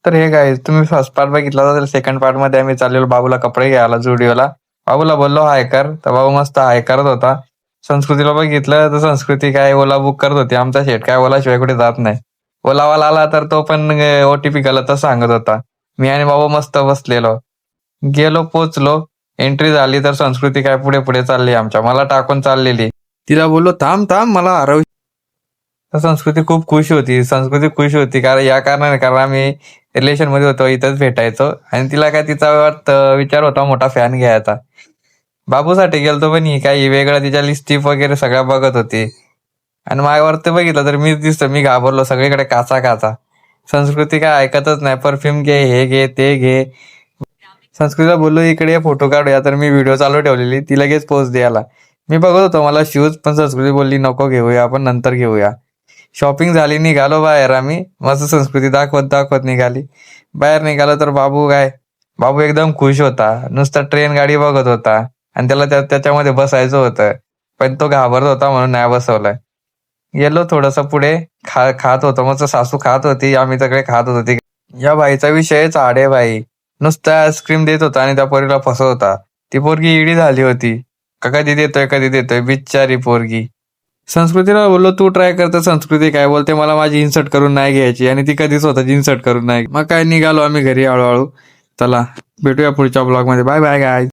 तर हे काय तुम्ही फर्स्ट पार्ट बघितला तर सेकंड पार्ट मध्ये आम्ही चाललेलो बाबूला कपडे घ्यायला जुडिओला. बाबूला बोललो हाय कर, तर बाबू मस्त हाय करत होता. संस्कृतीला बघितलं तर संस्कृती काय ओला बुक करत होती. आमचा शेट काय ओलाशिवाय कुठे जात नाही. ओलावाला आला तर तो पण ओटीपी गलतच सांगत होता. मी आणि बाबू मस्त बसलेलो. गेलो पोचलो. एंट्री झाली तर संस्कृती काय पुढे पुढे चालली आमच्या, मला टाकून चाललेली. तिला बोललो थांब थांब मला हरव. तर संस्कृती खूप खुश होती. संस्कृती खुश होती कारण या कारणाने, कारण आम्ही रिलेशन मध्ये होतो, इथंच भेटायचो आणि तिला काय तिचा विचार होता मोठा फॅन घ्यायचा. बाबूसाठी गेलतो पण ही काही वेगळं तिच्या लिस्टिप वगैरे सगळ्या बघत होती. आणि माझ्यावर ते बघितलं तर मीच दिसतो, मी घाबरलो, सगळीकडे काचा काचा. संस्कृती काय ऐकतच नाही, परफ्यूम घे, हे घे, ते घे. संस्कृतीला बोललो इकडे फोटो काढूया, तर मी व्हिडिओ चालू ठेवलेली, ती लगेच पोस्ट द्यायला. मी बघत होतो मला शूज, पण संस्कृती बोलली नको घेऊया, आपण नंतर घेऊया. शॉपिंग झाली, निघालो बाहेर आम्ही. मस्त संस्कृती दाखवत दाखवत निघाली. बाहेर निघालो तर बाबू एकदम खुश होता. नुसता ट्रेन गाडी बघत होता आणि त्याला त्याच्यामध्ये बसायचं होतं, पण तो घाबरत होता म्हणून नाही बसवलंय. गेलो थोडस पुढे. खात होतो मस्त, सासू खात होती, आम्ही सगळे खात होतो. या बाईचा विषयच आडे बाई. नुसता आईस्क्रीम देत होता आणि त्या पोरीला फसवत होता. ती पोरगी इडी झाली होती. का कधी देतोय बिचारी पोरगी. संस्कृतीला बोललो तू ट्राय करते. संस्कृती काय बोलते मला माझी इन्सर्ट करून नाही घ्यायची आणि ती कधीच स्वतःची इन्सर्ट करून नाही. मग काय निघालो आम्ही घरी हळूहळू. चला भेटूया पुढच्या ब्लॉग मध्ये. बाय बाय गाय.